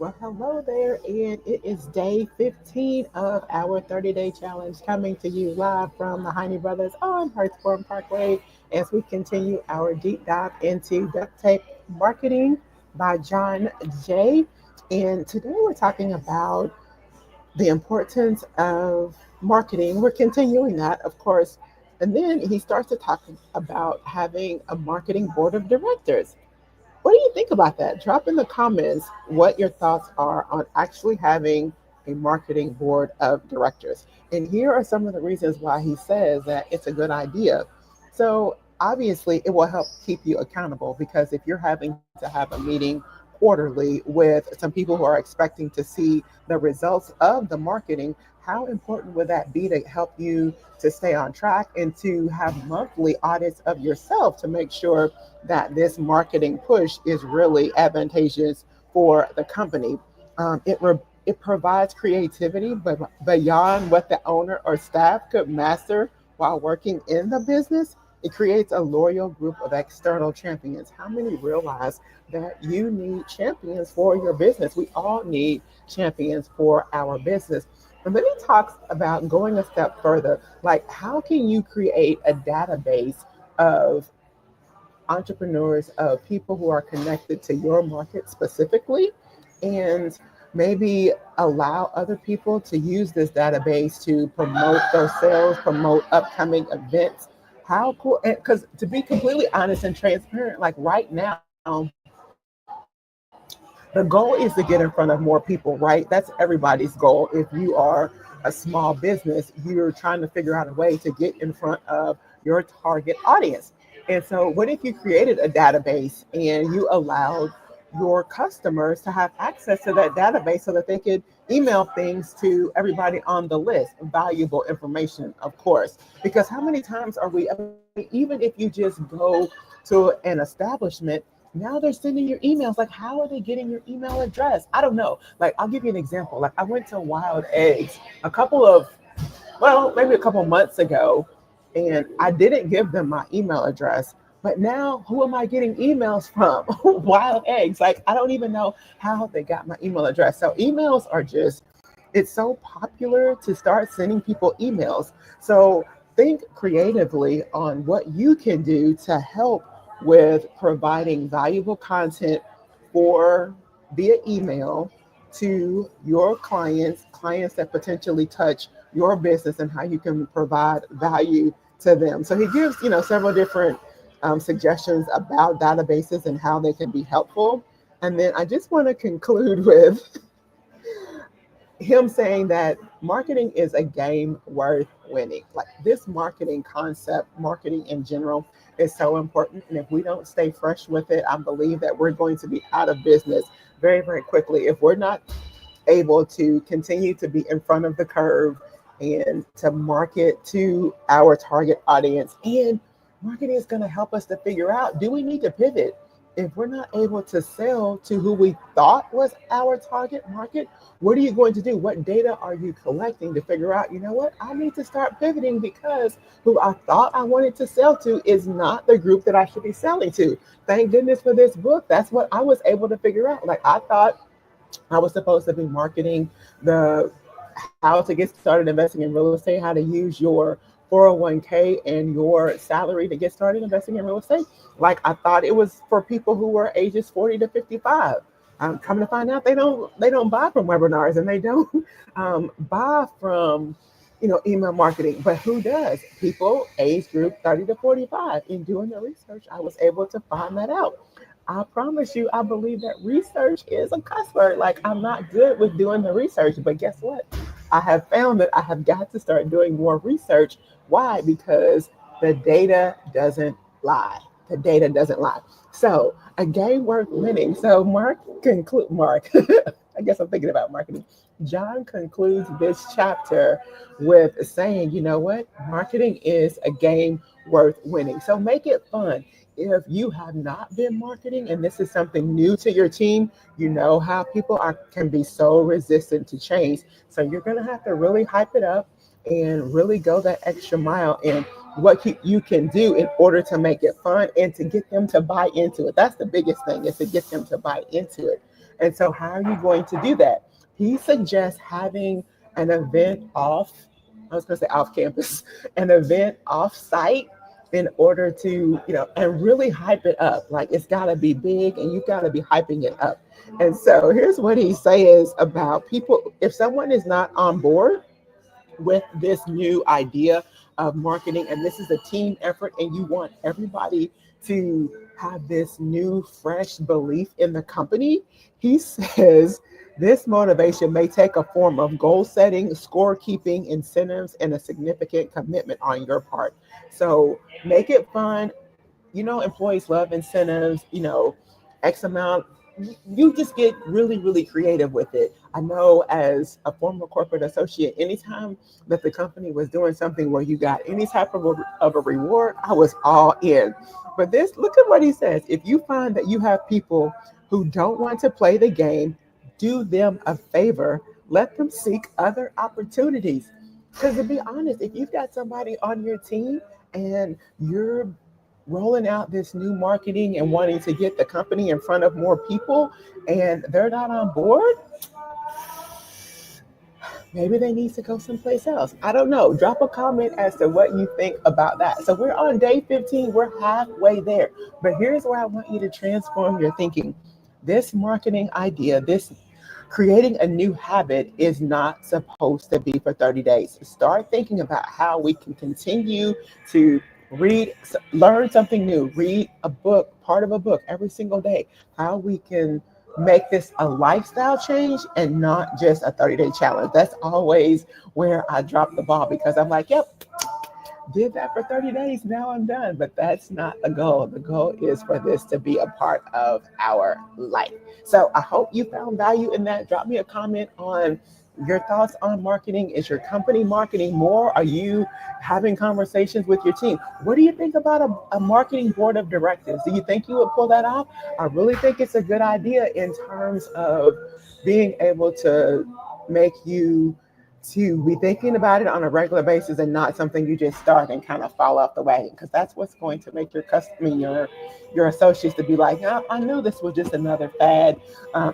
Well, hello there, and it is day 15 of our 30-day challenge coming to you live from the Heine Brothers on Hertzborn Parkway as we continue our deep dive into duct tape marketing by John Jay. And today we're talking about the importance of marketing. We're continuing that, of course. And then he starts to talk about having a marketing board of directors. What do you think about that? Drop in the comments what your thoughts are on actually having a marketing board of directors. And here are some of the reasons why he says that it's a good idea. So, obviously, it will help keep you accountable because if you're having to have a meeting quarterly with some people who are expecting to see the results of the marketing, how important would that be to help you to stay on track and to have monthly audits of yourself to make sure that this marketing push is really advantageous for the company. It provides creativity, but beyond what the owner or staff could master while working in the business, it creates a loyal group of external champions. How many realize that you need champions for your business? We all need champions for our business. And then he talks about going a step further, like how can you create a database of entrepreneurs, of people who are connected to your market specifically, and maybe allow other people to use this database to promote their sales, promote upcoming events. How cool? Because to be completely honest and transparent, like right now, the goal is to get in front of more people, right? That's everybody's goal. If you are a small business, you're trying to figure out a way to get in front of your target audience. And so, what if you created a database and you allowed your customers to have access to that database so that they could email things to everybody on the list, valuable information, of course. Because how many times are we, I mean, even if you just go to an establishment, now they're sending your emails. Like, how are they getting your email address? I don't know. Like, I'll give you an example. Like, I went to Wild Eggs maybe a couple months ago, and I didn't give them my email address. But now, who am I getting emails from? Wild Eggs. Like, I don't even know how they got my email address. So, emails are just, it's so popular to start sending people emails. So, think creatively on what you can do to help with providing valuable content for via email to your clients that potentially touch your business and how you can provide value to them. So he gives, several different suggestions about databases and how they can be helpful. And then I just want to conclude with him saying that marketing is a game worth winning. Like this marketing concept, marketing in general, is so important. And if we don't stay fresh with it, I believe that we're going to be out of business very, very quickly. If we're not able to continue to be in front of the curve and to market to our target audience. And marketing is going to help us to figure out, do we need to pivot? If we're not able to sell to who we thought was our target market, what are you going to do? What data are you collecting to figure out, you know what, I need to start pivoting because who I thought I wanted to sell to is not the group that I should be selling to. Thank goodness for this book. That's what I was able to figure out. Like I thought I was supposed to be marketing the how to get started investing in real estate, how to use your 401k and your salary to get started investing in real estate. Like I thought it was for people who were ages 40 to 55. I'm coming to find out they don't buy from webinars and they don't buy from email marketing. But who does? People age group 30 to 45. In doing the research, I was able to find that out. I promise you, I believe that research is a cuss word. Like, I'm not good with doing the research, but guess what? I have found that I have got to start doing more research. Why? Because the data doesn't lie. The data doesn't lie. So, a game worth winning. So, Mark, I guess I'm thinking about marketing. John concludes this chapter with saying, you know what? Marketing is a game worth winning. So, make it fun. If you have not been marketing and this is something new to your team, you know how people can be so resistant to change. So you're going to have to really hype it up and really go that extra mile in what you can do in order to make it fun and to get them to buy into it. That's the biggest thing, is to get them to buy into it. And so how are you going to do that? He suggests having an event off, I was going to say off campus, an event off site in order to, and really hype it up. Like it's got to be big and you got to be hyping it up. And so here's what he says about people. If someone is not on board with this new idea of marketing, and this is a team effort, and you want everybody to have this new, fresh belief in the company, he says this motivation may take a form of goal setting, scorekeeping, incentives, and a significant commitment on your part. So make it fun. Employees love incentives, X amount. You just get really, really creative with it. I know as a former corporate associate, anytime that the company was doing something where you got any type of a reward, I was all in. But look at what he says. If you find that you have people who don't want to play the game, do them a favor, let them seek other opportunities. Because to be honest, if you've got somebody on your team and you're rolling out this new marketing and wanting to get the company in front of more people and they're not on board, maybe they need to go someplace else. I don't know. Drop a comment as to what you think about that. So we're on day 15. We're halfway there. But here's where I want you to transform your thinking. This marketing idea, this creating a new habit is not supposed to be for 30 days. Start thinking about how we can continue to learn something new, read a book, part of a book every single day, how we can make this a lifestyle change and not just a 30-day challenge. That's always where I drop the ball because I'm like, yep, did that for 30 days. Now I'm done. But that's not the goal. The goal is for this to be a part of our life. So I hope you found value in that. Drop me a comment on your thoughts on marketing. Is your company marketing more? Are you having conversations with your team? What do you think about a marketing board of directors? Do you think you would pull that off? I really think it's a good idea in terms of being able to make you to be thinking about it on a regular basis and not something you just start and kind of fall off the wagon, because that's what's going to make your customer, your associates to be like, oh, I knew this was just another fad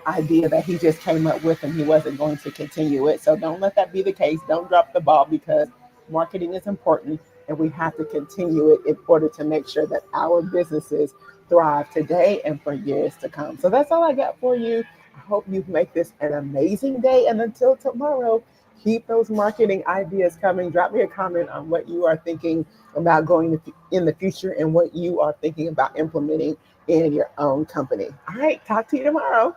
idea that he just came up with and he wasn't going to continue it. So don't let that be the case. Don't drop the ball, because marketing is important and we have to continue it in order to make sure that our businesses thrive today and for years to come. So that's all I got for you. I hope you make this an amazing day, and until tomorrow, keep those marketing ideas coming. Drop me a comment on what you are thinking about going in the future and what you are thinking about implementing in your own company. All right, talk to you tomorrow.